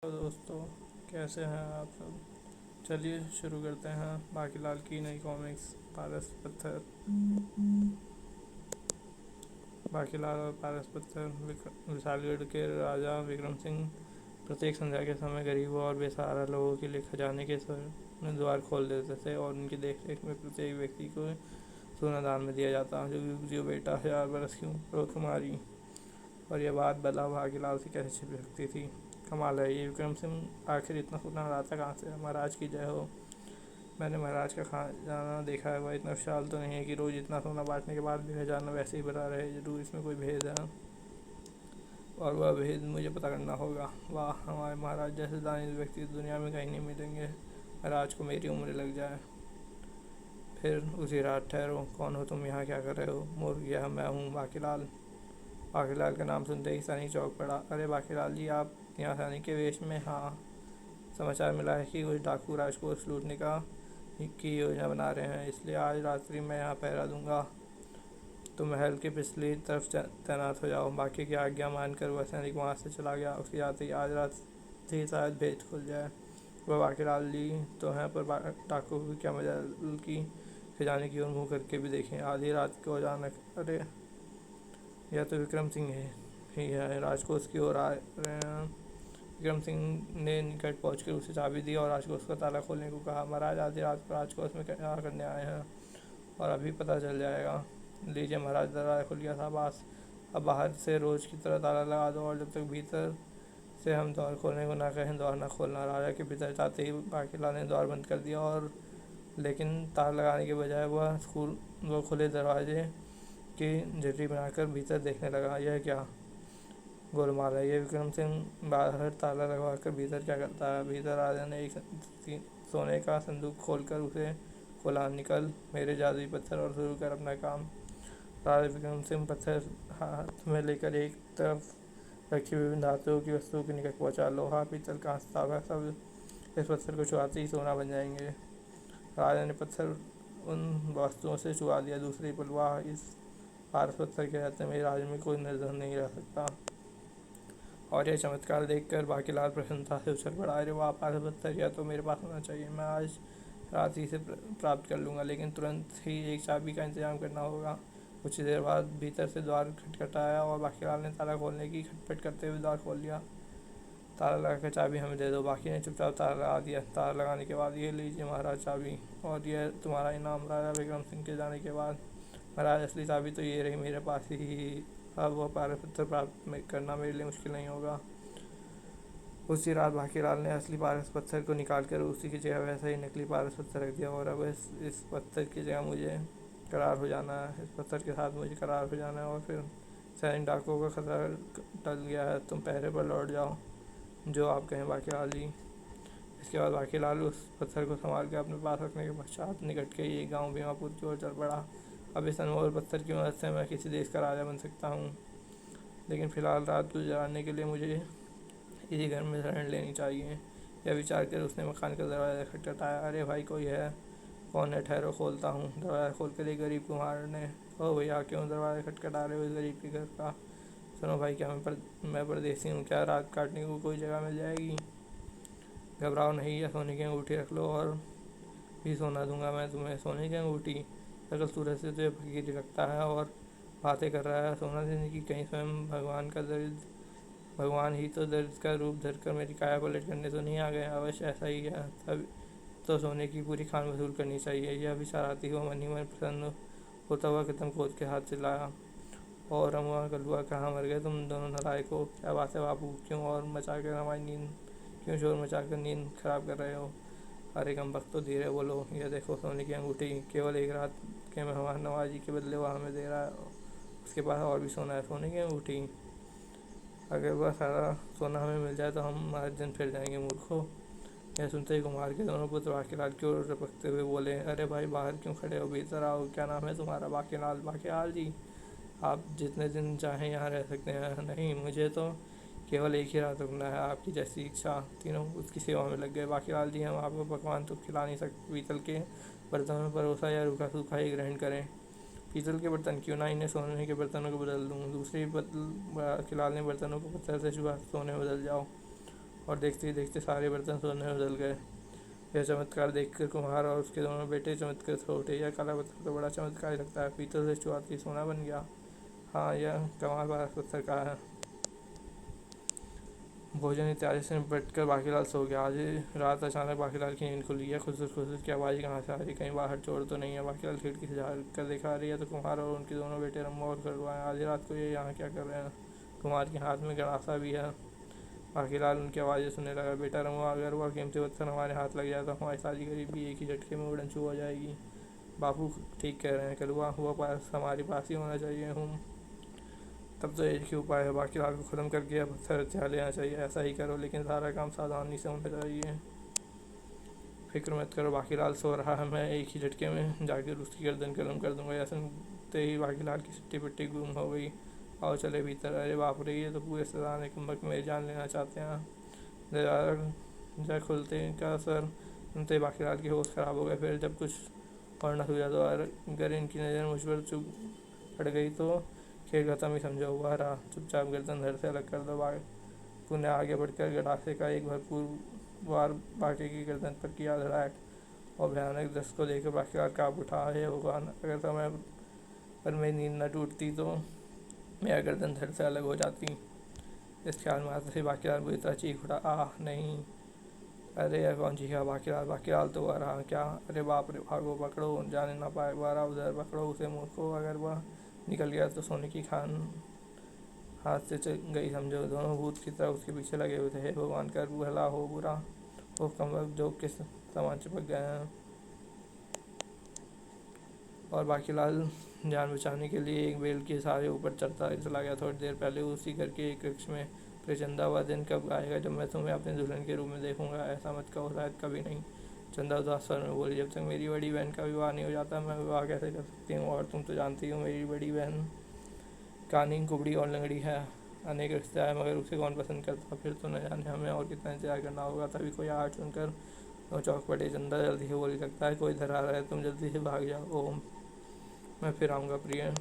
तो दोस्तों, कैसे हैं आप सब। चलिए शुरू करते हैं बाकीलाल की नई कॉमिक्स पारस पत्थर। बाकीलाल और पारस पत्थर विशालगढ़ के राजा विक्रम सिंह प्रत्येक संध्या के समय गरीबों और बेसहारा लोगों के लिए खजाने के में द्वार खोल देते थे और उनकी देखरेख में प्रत्येक व्यक्ति को सोना दान में दिया जाता। जो बेटा 1000 बरस की कुमारी। और यह बात भला बाकीलाल से कैसे छिप सकती थी। कमाल है, ये विक्रम सिंह आखिर इतना सोना लाता कहाँ से। महाराज की जय हो। मैंने महाराज का खजाना देखा है, वह इतना विशाल तो नहीं है कि रोज इतना सोना बांटने के बाद भी खजाना वैसे ही भरा रहे। जरूर इसमें कोई भेद है और वह भेद मुझे पता करना होगा। वाह, हमारे महाराज जैसे दानिश व्यक्ति दुनिया में कहीं नहीं मिलेंगे। महाराज को मेरी उम्र लग जाए। फिर उसी रात ठहरो, कौन हो तुम, यहाँ क्या कर रहे हो। मूर्ख, यह मैं हूँ बाकीलाल। बाकीलाल का नाम सुनते ही सनी चौंक पड़ा। अरे बाकीलाल जी, आप यहाँ सैनिक के वेश में। हाँ, समाचार मिला है कि कुछ डाकू राजकोष लूटने की योजना बना रहे हैं, इसलिए आज रात्रि मैं यहाँ पहरा दूंगा। तुम महल के पिछली तरफ तैनात हो जाओ। बाकी की आज्ञा मानकर वह सैनिक वहाँ से चला गया। उसके जाते ही आज रात ही शायद भेद खुल जाए। वह बाकीलाल जी तो हैं, पर डाकू की क्या मजाल की खजाने की ओर मुँह करके भी देखें। आधी रात को अचानक, अरे यह तो विक्रम सिंह ही है, राजकोष की ओर आ रहे हैं। विक्रम सिंह ने निकट पहुंचकर उसे चाबी दी और राजकोष का ताला खोलने को कहा। महाराज, आधी रात को राजकोष में क्या करने आए हैं और अभी पता चल जाएगा। लीजिए महाराज, दरवाज़ा खुल गया था। बस अब बाहर से रोज की तरह ताला लगा दो और जब तक भीतर से हम द्वार खोलने को ना कहें द्वार ना खोलना। राजा के भीतर जाते ही बाकीलाल ने द्वार बंद कर दिया और लेकिन तार लगाने के बजाय वह खुले दरवाजे की झिर्री बनाकर भीतर देखने लगा। यह क्या गोलमाल है। ये विक्रम सिंह बाहर ताला लगवा कर भीतर क्या करता है। भीतर राजा ने एक सोने का संदूक खोलकर उसे खोला। निकल मेरे जादुई पत्थर और शुरू कर अपना काम। राजा विक्रम सिंह पत्थर हाथ में लेकर एक तरफ रखी विभिन्न धातुओं की वस्तुओं के निकट पहुंचा। लोहा, पीतल, कांच, तांबा सब इस पत्थर को छुआते ही सोना बन जाएंगे। राजा ने पत्थर उन वस्तुओं से छुआ दिया। दूसरी पल, वाह, इस पारस पत्थर के रहते मेरे राज्य में कोई निर्धन नहीं रह सकता। और यह चमत्कार देखकर बाकीलाल प्रसन्नता से उछल पड़ा। अरे वाह, पारस पत्थर, यह तो मेरे पास होना चाहिए। मैं आज रात ही से प्राप्त कर लूँगा, लेकिन तुरंत ही एक चाबी का इंतजाम करना होगा। कुछ देर बाद भीतर से द्वार खटखटाया और बाकीलाल ने ताला खोलने की खटपट करते हुए द्वार खोल लिया। ताला लगाकर चाबी हमें दे दो। बाकी ने चुपचाप ताला लगा दिया। ताला लगाने के बाद, ये लीजिए महाराज चाबी, और यह तुम्हारा इनाम। राजा विक्रम सिंह के जाने के बाद महाराज, असली चाबी तो ये रही मेरे पास ही। अब वह पारस पत्थर प्राप्त करना मेरे लिए मुश्किल नहीं होगा। उसी रात बाकीलाल ने असली पारस पत्थर को निकाल कर उसी की जगह वैसा ही नकली पारस पत्थर रख दिया। और अब इस पत्थर की जगह मुझे करार हो जाना है। इस पत्थर के साथ मुझे करार हो जाना है और फिर सैनिक डाकुओं का खतरा टल गया है। तुम पहरे पर लौट जाओ, जो आप कहें बाकीलाल जी। इसके बाद बाकीलाल उस पत्थर को संभाल के अपने पास रखने के पश्चात निकट के एक गाँव भीमापुर की ओर चल पड़ा। अब इस अनमोल पत्थर की मदद से मैं किसी देश का राजा बन सकता हूँ, लेकिन फिलहाल रात गुजारने के लिए मुझे इसी घर में शरण लेनी चाहिए। यह विचार कर उसने मकान का दरवाज़ा खटखटाया। अरे भाई, कोई है। कौन है, ठहरो, खोलता हूँ। दरवाज़ा खोलकर एक गरीब कुम्हार ने, ओ भैया, क्यों दरवाज़ा खटखटा रहे हो इस गरीब के घर का। सुनो भाई, क्या मैं परदेसी हूँ, क्या रात काटने को कोई जगह मिल जाएगी। घबराओ नहीं, या सोने की अंगूठी रख लो और भी सोना दूंगा मैं तुम्हें। सोने की अंगूठी, सकल सूरत से तुझे फकीर लगता है और बातें कर रहा है सोना देने की। कहीं स्वयं भगवान ही तो दर्द का रूप धरकर मेरी काया पलट करने तो नहीं आ गए। अवश्य ऐसा ही है। तब तो सोने की पूरी खान वसूल करनी चाहिए। यह विचार आती हुआ मन ही मन प्रसन्न होता हुआ कदम खोद के हाथ चिल्लाया, और अमुआ कलुआ, कहाँ मर गए तुम दोनों नालायकों। क्या बात है बापू, क्यों शोर मचा कर नींद खराब कर रहे हो। अरे कम वक्त, तो धीरे बोलो। यह देखो सोने की अंगूठी, केवल एक रात के मेहमान नवाजी के बदले वह हमें दे रहा है। उसके पास और भी सोना है। सोने की अंगूठी, अगर वह सारा सोना हमें मिल जाए तो हम हमारे दिन फिर जाएंगे मूर्खों। यह सुनते ही कुमार के दोनों पुत्र बाकीलाल की ओर रपकते हुए बोले, अरे भाई, बाहर क्यों खड़े हो, भीतर आओ। क्या नाम है तुम्हारा। बाकीलाल। बाकीलाल जी, आप जितने दिन चाहें यहाँ रह सकते हैं। नहीं, मुझे तो केवल एक ही रात रुकना है, आपकी जैसी इच्छा। तीनों उसकी सेवा में लग गए। बाकीलाल जी, हम आपको पकवान तो खिला नहीं सकते, पीतल के बर्तन में परोसा या रूखा सूखा ही ग्रहण करें। पीतल के बर्तन, क्यों ना इन्हें सोने के बर्तनों को बदल दूँ। दूसरी खिलाल ने बर्तनों को पत्थर से छुआ सोने में बदल जाओ। और देखते ही देखते सारे बर्तन सोने में बदल गए। यह चमत्कार देखकर कुम्हार और उसके दोनों बेटे चमत्कृत हो उठे। यह काला पत्थर तो बड़ा चमत्कारी लगता है, पीतल से चुहाती सोना बन गया। हाँ, यह कमाल पारस पत्थर का है। भोजन इत्यादि से निपट कर बाकीलाल सो गया। आज रात अचानक बाकीलाल की नींद खुली। यह खुसुर खुसुर की आवाज़ कहाँ से आ रही, कहीं बाहर चोर तो नहीं है। बाकीलाल खिड़की से झाँक कर देखा, रही है तो कुम्हार और उनके दोनों बेटे रम्मा और खड़ुआ हैं। आधी रात को ये यहाँ क्या कर रहे हैं। कुम्हार के हाथ में गड़ासा भी है। बाकीलाल उनकी आवाज़ें सुनने लगा। बेटा रम्मा, अगर वह कीमती पत्थर हमारे हाथ लग जाए तो हमारी सारी गरीबी एक ही झटके में उड़न छू हो जाएगी। बापू ठीक कह रहे हैं कलुआ, हुआ पास हमारे पास ही होना चाहिए। हूँ तब तो एक ही उपाय है, बाकीलाल को ख़त्म करके यह पत्थर हथियार लेना चाहिए। ऐसा ही करो, लेकिन सारा काम सावधानी से होना चाहिए। फिक्र मत करो, बाकीलाल सो रहा है, मैं एक ही झटके में जाकर उसकी गर्दन कलम कर दूंगा। यह सुनते ही बाकीलाल की सिट्टी पिट्टी गुम हो गई। आओ चले भीतर। अरे बाप रे, ये तो पूरे सराने कुंभक मेरी जान लेना चाहते हैं। दरवाजा खुलते का सर सुनते बाकीलाल की होश खराब हो गए। फिर जब कुछ और न हुआ तो अगर इनकी नज़र मुझ पर चुप पड़ गई तो खेल खत्म ही समझा हुआ रहा। चुपचाप गर्दन धड़ से अलग कर दो। बापू ने आगे बढ़कर गड़ासे का एक भरपूर वार बाकी की गर्दन पर किया। धड़ाक और भयानक दृश्य को देखकर बाकीलाल काँप उठा। हे भगवान, अगर समय पर मेरी नींद न टूटती तो मेरा गर्दन धड़ से अलग हो जाती। इस ख्याल मात्र से बाकीलाल बुरी तरह चीख उठा। आह नहीं, अरे यह कौन चीखा। बाकीलाल, बाकीलाल तो वह रहा। क्या, अरे बाप रे, भागो, पकड़ो, जाने ना पाए। वारा उधर, पकड़ो उसे मूर्खो, अगर वह निकल गया तो सोने की खान हाथ से चल गई समझो। दोनों भूत की तरह उसके पीछे लगे हुए थे। हे भगवान, कर भला हो बुरा हो, कम जो के सामान चिपक गए हैं। और बाकीलाल जान बचाने के लिए एक बेल के सहारे ऊपर चढ़ता चला गया। थोड़ी देर पहले उसी घर के एक वृक्ष में चंदा, वह दिन कब आएगा जब मैं तुम्हें अपने दुल्हन के रूप में देखूंगा। ऐसा मत कहो, शायद कभी नहीं। चंदा उदास स्वर में बोली, जब तक मेरी बड़ी बहन का विवाह नहीं हो जाता मैं विवाह कैसे कर सकती हूँ। और तुम तो जानती हो मेरी बड़ी बहन कानी, कुबड़ी और लंगड़ी है। अनेक रिश्ते आए मगर उसे कौन पसंद करता। फिर तो न जाने हमें और कितना इंतजार करना होगा। तभी कोई आठ सुनकर वो चौक पड़े। चंदा जल्दी से बोली, लगता है कोई धरा रहा है, तुम जल्दी से भाग जाओ। ओह, मैं फिर आऊँगा प्रिय।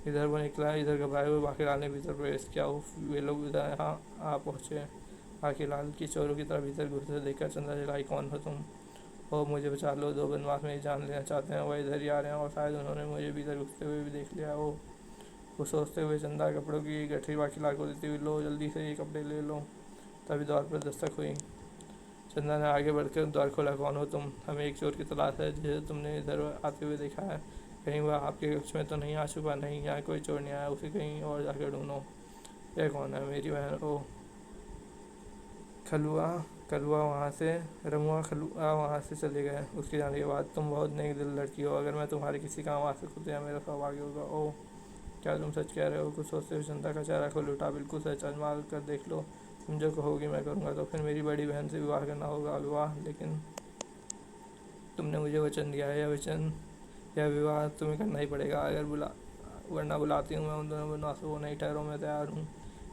इधर वो निकला। इधर घबराए हुए बाकीलाल ने भीतर प्रवेश किया। वे लोग इधर यहाँ आ पहुँचे। बाकीलाल की चोरों की तरह भीतर घुसते देखकर चंदा चिल्लाई, कौन हो तुम। ओ मुझे बचा लो, दो बदमाश मेरी जान लेना चाहते हैं। वह इधर ही आ रहे हैं और शायद उन्होंने मुझे भीतर घुसते हुए भी देख लिया हो। कुछ सोचते हुए चंदा कपड़ों की गठरी बाकीलाल को देती हुई, लो जल्दी से ये कपड़े ले लो। तभी द्वार पर दस्तक हुई। चंदा ने आगे बढ़कर द्वार खोला। कौन हो तुम। हमें एक चोर की तलाश है जिसे तुमने इधर आते हुए देखा है। कहीं वह आपके कक्ष में तो नहीं आ चुका। नहीं, यहाँ कोई चोर नहीं आया, उसे कहीं और जाकर ढूंढो। यह कौन है। मेरी बहन। ओ खलुआ। कलुआ वहाँ से रमुआ खलुआ वहाँ से चले गए उसके जाने के बाद। तुम बहुत नेक दिल लड़की हो, अगर मैं तुम्हारे किसी काम आ सकूँ तो यह मेरा सौभाग्य होगा। ओह, क्या तुम सच कह रहे हो। कुछ सोचते हुए चंदा का चेहरा खुल उठा। बिल्कुल सच, आजमा कर देख लो, तुम जो कहोगी मैं करूँगा। तो फिर मेरी बड़ी बहन से विवाह करना होगा। विवाह, लेकिन तुमने मुझे वचन दिया है। यह विवाह तुम्हें करना ही पड़ेगा। अगर वरना बुलाती हूँ मैं उन दोनों बदमाशों को। नहीं ठहरो, मैं तैयार हूँ।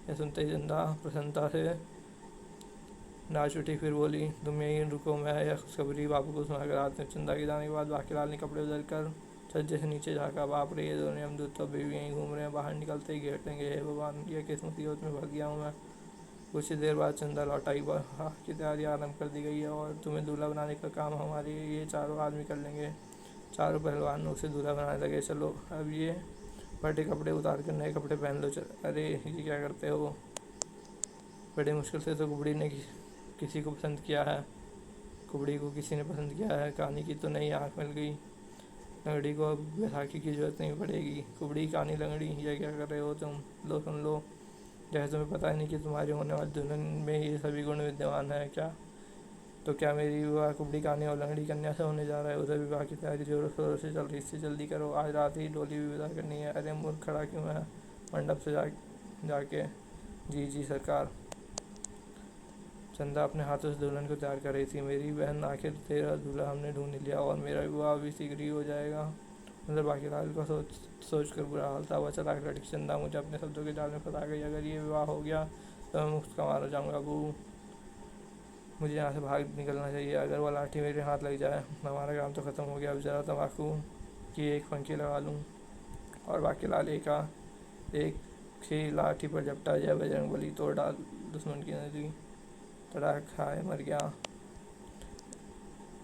यह सुनते ही चंदा प्रसन्नता से नाच उठी। फिर बोली, तुम यहीं रुको, मैं यह खुशखबरी बापू को सुनाकर आते हैं। चंदा के जाने के बाद बाकीलाल ने कपड़े बदल कर छज्जे से नीचे झाँका। बाप रे, ये दोनों यमदूत तो अभी भी यहीं घूम रहे हैं। बाहर निकलते ही घेर लेंगे। हे भगवान, यह किस मुसीबत में फंस गया हूँ मैं। कुछ ही देर बाद चंदा लौट आई। विवाह की तैयारी आरम्भ कर दी गई है और तुम्हें दूल्हा बनाने का काम हमारे ये चारों आदमी कर लेंगे। चारों पहलवान उसे दूल्हा बनाने लगे। चलो अब ये फटे कपड़े उतार कर नए कपड़े पहन लो। अरे ये क्या करते हो। बड़ी मुश्किल से तो कुबड़ी ने किसी को पसंद किया है। कुबड़ी को किसी ने पसंद किया है। कहानी की तो नई आँख मिल गई। लंगड़ी को अब बैसाखी की जरूरत नहीं पड़ेगी। कुबड़ी, कहानी, लंगड़ी, यह क्या कर रहे हो तुम। लो सुन लो, जैसे तुम्हें पता ही नहीं कि तुम्हारी होने वाली दुल्हन में ये सभी गुण विद्यमान है क्या। तो क्या मेरी विवाह कुबड़ी, कहानी और लंगड़ी कन्या से होने जा रहा है। उधर विवाह की तैयारी जोरों शोरों से चल रही। इससे जल्दी करो, आज रात ही डोली भी विदा करनी है। अरे मूर्ख, खड़ा क्यों है मंडप से जाके। जी जी सरकार। चंदा अपने हाथों से दुल्हन को तैयार कर रही थी। मेरी बहन, आखिर तेरा दूल्हा हमने ढूंढ लिया और मेरा विवाह भी शीघ्र ही हो जाएगा। अंदर बाकीलाल को सोच कर बुरा हाल था। वह चलाक लड़की चंदा मुझे अपने शब्दों के जाल में फंसा गई। अगर ये विवाह हो गया तो मैं मुफ्त कमा हो जाऊँगा। बू, मुझे यहाँ से भाग निकलना चाहिए। अगर वह लाठी मेरे हाथ लग जाए हमारा काम तो ख़त्म हो गया। अब जरा तम्बाकू की एक पंखी लगा लूँ। और बाकीलाल एक ही लाठी पर झपटा। जय बजरंग बली, तोड़ डाल दुश्मन की नदी। तड़ाक हाय मर गया।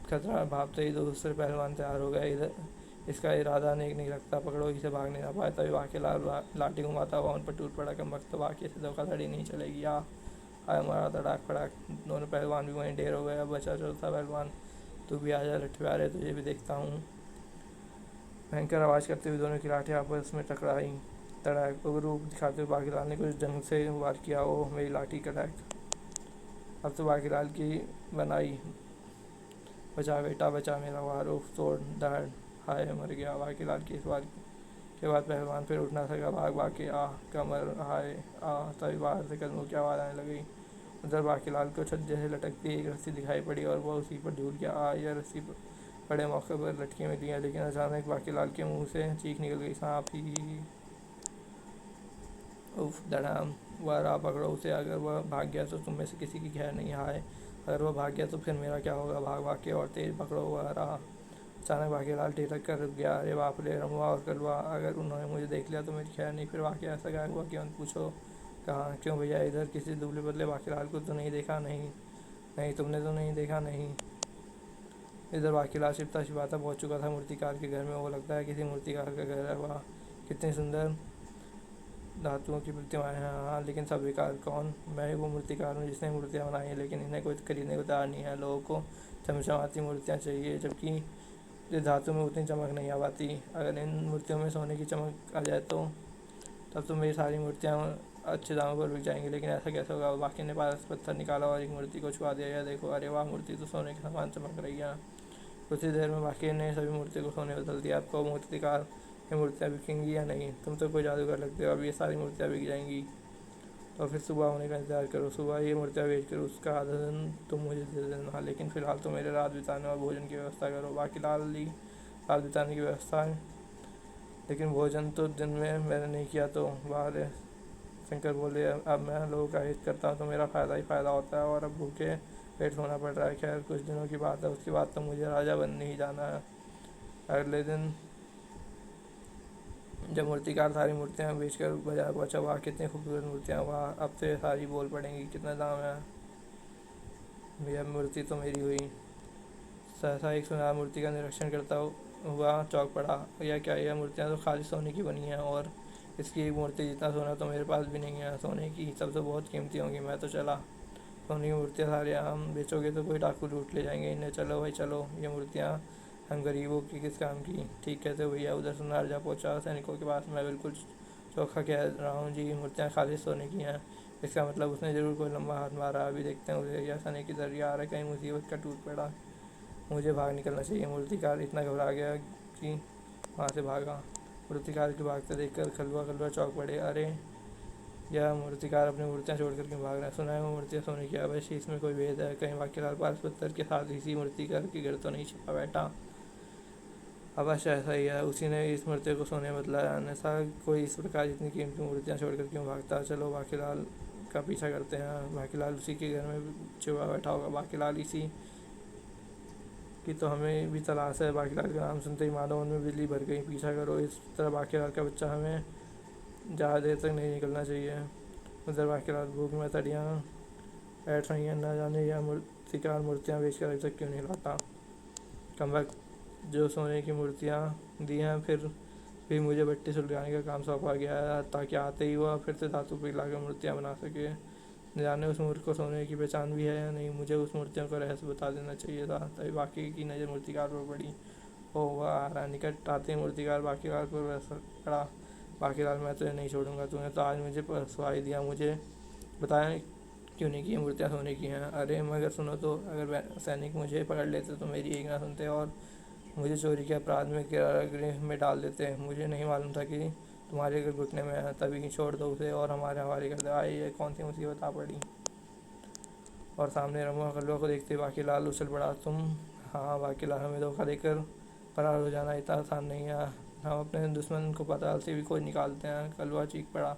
खतरा भापते ही दूसरे पहलवान तैयार हो गए। इधर इसका इरादा नेक नहीं लगता, पकड़ो इसे, भाग नहीं ना पाए। तभी वाकीलाल लाठी घुमाता हुआ उन पर टूट पड़ा। कम वक्त तो वाकई से धोखाधड़ी नहीं चलेगी। आया मारा तड़ाक फड़ाक, दोनों पहलवान भी वहीं ढेर हो गए। अब बचा चौथा पहलवान, तू भी आजा लठप्यारे, तुझे भी देखता हूँ। भयंकर आवाज़ करते हुए दोनों की लाठी आपस में टकराई। तड़ाक रूप दिखाते हुए बाकीलाल ने कुछ ढंग से वार किया। ओह मेरी लाठी कड़ाक, अब तो बाकीलाल की बनाई। बचा बेटा बचा मेरा वार, उफ तोड़ दहाड़, हाय मर गया। बाकीलाल की इस बार के बाद पहलवान फिर उठ ना सका। भाग भाग के कमर, हाय तभी बाहर से कदमों की आवाज़ आने लगी। उधर बाकीलाल को छज्जे से लटकती एक रस्सी दिखाई पड़ी और वह उसी पर झूल गया। यह रस्सी बड़े मौके पर लटकी मिली है, लेकिन अचानक बाकीलाल के मुंह से चीख निकल गई, सांप ही। उफ धड़ाम, वह रहा, पकड़ो उसे। अगर वह भाग गया तो तुम में से किसी की खैर नहीं। हाय अगर वह भाग गया तो फिर मेरा क्या होगा। भाग भाग के और तेज पकड़ो, वह रहा। अचानक बाकीलाल ठिठक कर रुक गया। अरे बाप रे, रमुआ और कलवा, अगर उन्होंने मुझे देख लिया तो मेरी खैर नहीं। फिर वाकया ऐसा क्या हुआ, क्यों पूछो। कहाँ, क्यों भैया, इधर किसी दुबले पतले बाकीलाल को तो नहीं देखा। नहीं नहीं, तुमने तो नहीं देखा। नहीं, इधर बाकीलाल छिपता छिपाता पहुंच चुका था मूर्तिकार के घर में। वो लगता है किसी मूर्तिकार का घर है। वाह कितनी सुंदर धातुओं की प्रतिमाएं हैं। हाँ लेकिन सब बेकार। कौन? मैं ही वो मूर्तिकार हूँ जिसने मूर्तियाँ बनाई हैं, लेकिन इन्हें कोई खरीदने को तैयार नहीं है। लोगों को चमचमाती मूर्तियाँ चाहिए, जबकि इस धातु में उतनी चमक नहीं आ पाती। अगर इन मूर्तियों में सोने की चमक आ जाए तो तब तो मेरी सारी मूर्तियाँ अच्छे दामों पर बिक जाएंगी। लेकिन ऐसा कैसे होगा। बाकी ने पारस पत्थर निकाला और एक मूर्ति को छुआ दिया। यह देखो, अरे वाह, मूर्ति तो सोने के समान चमक रही है। कुछ ही देर में बाकी ने सभी मूर्ति को सोने बदल दिया। आपको मूर्तिकार, ये मूर्तियाँ बिकेंगी या नहीं? तुम तो कोई जादूगर लगते हो, अब ये सारी मूर्तियाँ बिक जाएंगी तो फिर सुबह होने का इंतजार करो। सुबह ये मूर्तियाँ बेच कर उसका आधा धन तुम मुझे दे देना, लेकिन फिलहाल तो मेरे रात बिताने और भोजन की व्यवस्था करो। बाकी रात बिताने की व्यवस्था है, लेकिन भोजन तो दिन में मैंने नहीं किया तो। बाहर शंकर बोले, अब मैं लोगों का हित करता हूँ तो मेरा फ़ायदा ही फ़ायदा होता है, और अब भूखे पेट सोना पड़ रहा है। खैर कुछ दिनों की बात है, उसके बाद तो मुझे राजा बनने ही जाना है। अगले दिन जब मूर्तिकार सारी मूर्तियाँ बेचकर बाजार पहुँचा, वाह कितनी खूबसूरत मूर्तियाँ, वाह अब तो ये सारी बोल पड़ेंगी। कितना दाम है भैया? मूर्ति तो मेरी हुई। सहसा एक सुनार मूर्ति का निरीक्षण करता हुआ चौंक पड़ा। यह क्या, यह मूर्तियाँ तो खाली सोने की बनी हैं, और इसकी एक मूर्ति जितना सोना तो मेरे पास भी नहीं है। सोने की सब तो बहुत कीमती होंगी। मैं तो चला। सोने की मूर्तियाँ सारे हम बेचोगे तो कोई डाकू लूट ले जाएंगे इन्हें। चलो भाई चलो, ये मूर्तियाँ हम गरीबों की किस काम की। ठीक कहते हो भैया। उधर सुनार जा पहुँचा सैनिकों के पास। मैं बिल्कुल चोखा कह रहा हूँ जी, मूर्तियाँ खाली सोने की हैं। इसका मतलब उसने ज़रूर कोई लंबा हाथ मारा। अभी देखते हैं उसे। यह सैनिक की दरिया आ रहा है, कहीं मुसीबत का टूट पड़ा। मुझे भाग निकलना चाहिए। मूर्तिकार इतना घबरा गया कि वहाँ से भागा। मूर्तिकार के भागते देखकर खलवा खलवा चौंक पड़े। अरे यह मूर्तिकार अपनी मूर्तियाँ छोड़कर क्यों भाग रहा है? सुना है वो मूर्तियाँ सोने की। अवश्य इसमें कोई भेद है। कहीं वाक्यलाल पारस पत्थर के साथ इसी मूर्तिकार के घर तो नहीं छिपा बैठा? अवश्य ऐसा ही है, उसी ने इस मूर्ति को सोने बदला है। अन्यथा कोई इस प्रकार इतनी कीमती मूर्तियाँ छोड़कर क्यों भागता? चलो बाकीलाल का पीछा करते हैं। बाकीलाल उसी के घर में छुपा बैठा होगा। बाकीलाल इसी की तो हमें भी तलाश है। बाकीलाल का नाम सुनते ही मानो उनमें बिजली भर गई। पीछा करो, इस तरह बाकीलाल का बच्चा हमें ज़्यादा देर तक नहीं निकलना चाहिए। उधर बाकीलाल भूख में तड़ियाँ बैठ रही हैं। न जाने यह मूर्तिकार मूर्तियाँ बेचकर अभी तक क्यों नहीं लाता। कम वक्त जो सोने की मूर्तियाँ दी हैं, फिर भी मुझे भट्टी सुलगाने का काम सौंपा गया है, ताकि आते ही वह फिर से धातु पिघलाकर मूर्तियाँ बना सके। न जाने उस मूर्ख को सोने की पहचान भी है या नहीं। मुझे उस मूर्तियों का रहस्य बता देना चाहिए था। तभी बाकी की नज़र मूर्तिकार पर पड़ी। ओह वह आ रहा, निकट आते ही मूर्तिकार बाकीलाल पर वैसा पड़ा। बाकीलाल, मैं तुझे नहीं छोड़ूंगा। तूने तो आज मुझे परसवा ही दिया। मुझे बताया क्यों नहीं कि ये मूर्तियाँ सोने की हैं? अरे मगर सुनो तो, अगर सैनिक मुझे पकड़ लेते तो मेरी एक ना सुनते और मुझे चोरी के अपराध में कारागृह में डाल देते। मुझे नहीं मालूम था कि तुम्हारे घर घुटने में है। तभी छोड़ दो उसे और हमारे हवाले कर दो। आए, ये कौन सी मुसीबत आ पड़ी। और सामने रमुआ कलवा को देखते बाकीलाल उछल पड़ा। तुम? हाँ बाकीलाल, हमें धोखा देकर फरार हो जाना इतना आसान नहीं है। हम अपने दुश्मन को पताल से भी खोज निकालते हैं। कलवा चीख पड़ा।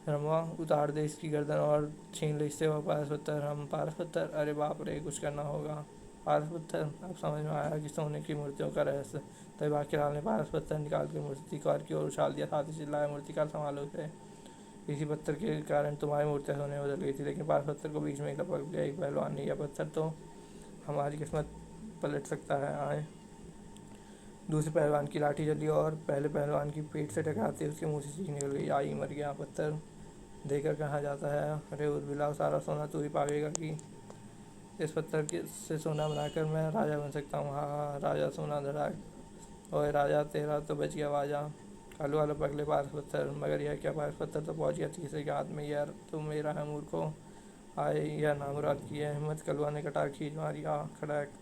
रमुआ, उतार दे इसकी गर्दन और छीन ले इससे वह पारस पत्थर। हम पारस पत्थर? अरे बाप रे, कुछ करना होगा। पारस पत्थर? अब समझ में आया कि सोने की मूर्तियों का रहस्य। तभी बाकीलाल ने पारस पत्थर निकाल कर मूर्तिकार की ओर उछाल दिया। साथ ही चिल्लाया, मूर्तिकार संभालो उसे। इसी पत्थर के कारण तुम्हारी मूर्तियाँ सोने में बदल गई थी, लेकिन पारस पत्थर को बीच में ही लपक गया एक पहलवान ने। यह पत्थर तो हमारी किस्मत पलट सकता है, आए। दूसरे पहलवान की लाठी चली और पहले पहलवान की पीठ से टकराते उसके मुंह से चीख निकल गई, आई मर गया। पत्थर देकर कहा जाता है, अरे उर्मिला, सारा सोना तू ही पावेगा कि इस पत्थर के से सोना बनाकर मैं राजा बन सकता हूँ। हाँ हाँ, राजा सोना धड़ाक। ओए राजा, तेरा तो बच गया वाजा। कालू वाला पगले पारस पत्थर, मगर यह क्या, पारस पत्थर तो पहुंच गया तीसरे के हाथ में। यार तुम मेरा है मूर्खो, आए यह नामुराद की है हिम्मत। कलवा ने कटार खींच मारी, आ खड़ाक।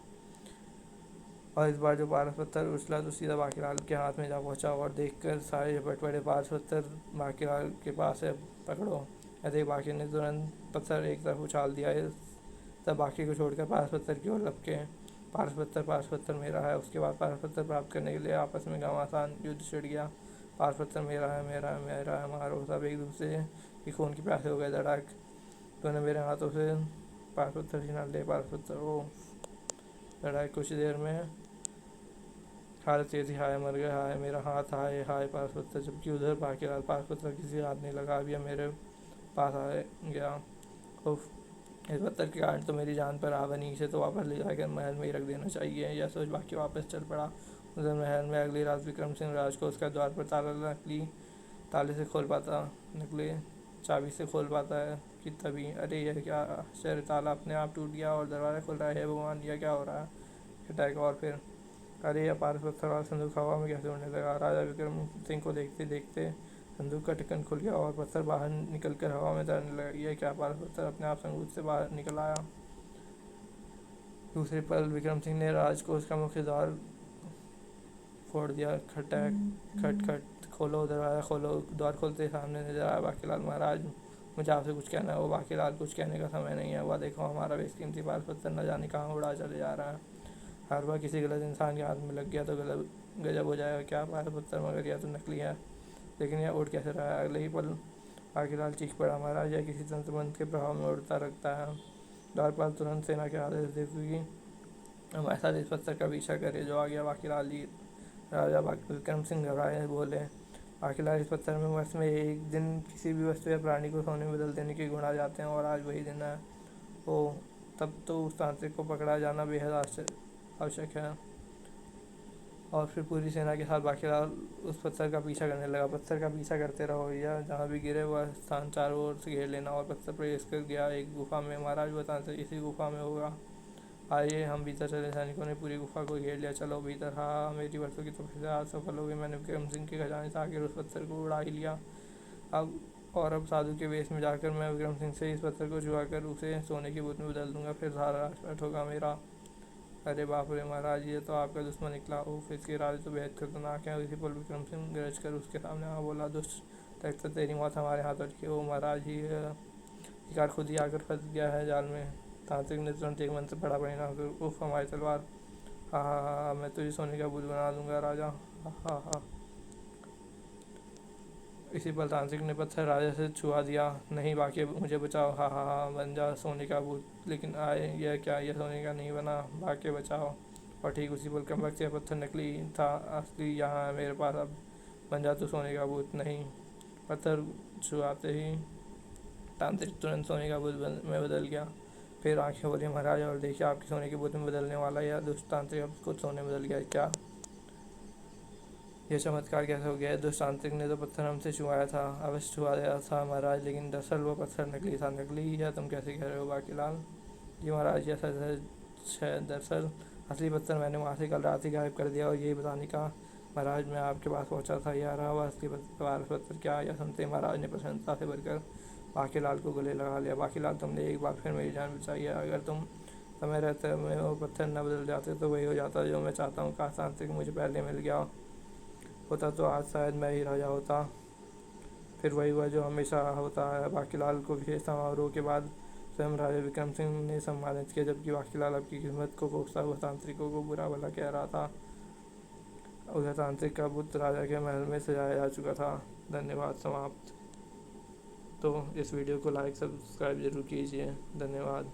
और इस बार जो पारस पत्थर उछला तो सीधा बाकीलाल के हाथ में जा पहुंचा और देखकर सारे झपट पड़े। पारस पत्थर बाकीलाल के पास है, पकड़ो। ऐसे ही बाकी ने तुरंत पत्थर एक तरफ उछाल दिया। तब बाकी को छोड़कर पारस पत्थर की ओर लपके। पारस पत्थर मेरा है। उसके बाद पारस पत्थर प्राप्त करने के लिए आपस में घमासान युद्ध छिड़ गया। पारस पत्थर मेरा है, मेरा है, मेरा है, मारो। सब एक दूसरे की खून की प्यासे हो गए। धड़ाक। तूने मेरे हाथों से पारस पत्थर छीना ले। पारस पत्थर ओ धड़ाक। कुछ देर में हालत ये थी, हाय मर गया, हाय मेरा हाथ, हाय हाय पारस पत्थर। जबकि उधर बाकीलाल पारस पत्थर किसी हाथ नहीं लगा, अब यह मेरे पास आ गया। उफ, इस पत्थर के कारण तो मेरी जान पर आ बनी, इसे तो वापस ले जाकर महल में ही रख देना चाहिए। यह सोच बाकी वापस चल पड़ा। उधर महल में अगली रात विक्रम सिंह राज को उसका द्वार पर ताला नकली ताले से खोल पाता, नकली चाबी से खोल पाता है कि तभी, अरे यह क्या आश्चर्य, ताला अपने आप टूट गया और दरवाज़ा खुल रहा है। भगवान, यह क्या हो रहा है। अटैक। और फिर अरे यह पारस पत्थर वाला संदूक हवा में कैसे उड़ने लगा। राजा विक्रम सिंह को देखते देखते संदूक का ढक्कन खुल गया और पत्थर बाहर निकलकर हवा में तैरने लगा। यह क्या, पारस पत्थर अपने आप संदूक से बाहर निकल आया। दूसरे पल विक्रम सिंह ने राज को उसका मुख्य द्वार फोड़ दिया। खटैक खट खट, खोलो दरवाज़ा खोलो। द्वार खोलते सामने नजर आया बाकीलाल। महाराज, मुझे आपसे कुछ कहना है। वो बाकीलाल, कुछ कहने का समय नहीं है। वह देखो, हमारा बेशकीमती पारस पत्थर न जाने कहाँ उड़ा चले जा रहा है। हर बार किसी गलत इंसान के हाथ में लग गया तो गजब हो जाएगा। क्या पारस पत्थर, मगर यह तो नकली है, लेकिन यह उड़ कैसे रहा है। अगले ही पल बाकीलाल चीख पड़ा, महाराज यह किसी तंत्र मंत्र के प्रभाव में उड़ता रखता है। द्वारपाल तुरंत सेना के आदेश दे, क्योंकि हमारे साथ इस पत्थर का पीछा करे जो आ गया। बाकीलाल जी। राजा विक्रम सिंह घबराए बोले, बाकीलाल, इस पत्थर में वर्ष में एक दिन किसी भी वस्तु या प्राणी को सोने में बदल देने के गुण आ जाते हैं और आज वही दिन है। ओह, तब तो उस तांत्रिक को पकड़ा जाना बेहद आवश्यक है। और फिर पूरी सेना के साथ बाकीलाल उस पत्थर का पीछा करने लगा। पत्थर का पीछा करते रहो, या जहाँ भी गिरे वह स्थान चारों ओर से घेर लेना। और पत्थर प्रवेश कर गया एक गुफा में। महाराज, वह तांत्रिक इसी गुफा में होगा। आइए हम भीतर चले। सैनिकों ने पूरी गुफा को घेर लिया। चलो भीतर। हाँ, मेरी वर्षों की तपस्या आज सफल हो गई। मैंने विक्रम सिंह के खजाने से आकर उस पत्थर को उड़ा ही लिया। अब साधु के वेश में जाकर मैं विक्रम सिंह से इस पत्थर को छुआ कर उसे सोने की बूंद में बदल दूंगा, फिर सारा राजपाट होगा मेरा। अरे बाप रे महाराज, ये तो आपका दुश्मन निकला। उफ, इसके इरादे तो बेहद खतरनाक है। इसी पल विक्रम सिंह गरज कर उसके सामने आ बोला, दुष्ट तख्त, तेरी मौत हमारे हाथों की। ओ महाराज, ही शिकार खुद ही आकर फंस गया है जाल में। तांत्रिक ने तुरंत एक मंत्र पढ़ा, परिणाम फिर उफ, हमारी तलवार। हा हा हा, मैं तुझे सोने का भूत बना दूंगा राजा। हा हा हा। इसी पल तांत्रिक ने पत्थर राजा से छुआ दिया। नहीं बाकी, मुझे बचाओ। हा हा हा, बन जा सोने का भूत। लेकिन आए, यह क्या, यह सोने का नहीं बना। बाकी बचाओ। और ठीक उसी पल कमबख्त, यह पत्थर नकली था, असली यहाँ है मेरे पास। अब बन जा तू सोने का भूत। नहीं। पत्थर छुआते ही तांत्रिक तुरंत सोने का भूत में बदल गया। फिर आंखें बोली, महाराज और देखिए, आपकी सोने के भूत में बदलने वाला यह दुष्ट तांत्रिक अब खुद सोने में बदल गया। क्या, यह चमत्कार कैसे हो गया। दुष्ट तांत्रिक ने तो पत्थर हमसे छुआया था, अवश्य छुआया था महाराज, लेकिन दरअसल वो पत्थर नकली था। नकली है, तुम कैसे कह रहे हो बाकीलाल। जी महाराज, यह सच है। दरअसल असली पत्थर मैंने वहाँ से कल रात ही गायब कर दिया और यही बताने का महाराज मैं आपके पास पहुँचा था। यह रहा हुआ असली पत्थर। क्या, यह सुनते महाराज ने प्रसन्नता से भरकर बाकीलाल को गले लगा लिया। बाकीलाल, तुमने एक बार फिर मेरी जान बचाई है। अगर तुम समय रहते में वो पत्थर न बदल जाते तो वही हो जाता जो मैं चाहता हूँ। काश तांत्रिक मुझे पहले मिल गया होता तो आज शायद मैं ही राजा होता। फिर वही हुआ जो हमेशा होता है। बाकीलाल को विशेष समारोह के बाद स्वयं राजा विक्रम सिंह ने सम्मानित किया, जबकि बाकीलाल अपनी किस्मत को कोसता हुआ तांत्रिकों को बुरा भला कह रहा था। उधर तांत्रिक का बुत राजा के महल में सजाया जा चुका था। धन्यवाद। समाप्त। तो इस वीडियो को लाइक सब्सक्राइब जरूर कीजिए। धन्यवाद।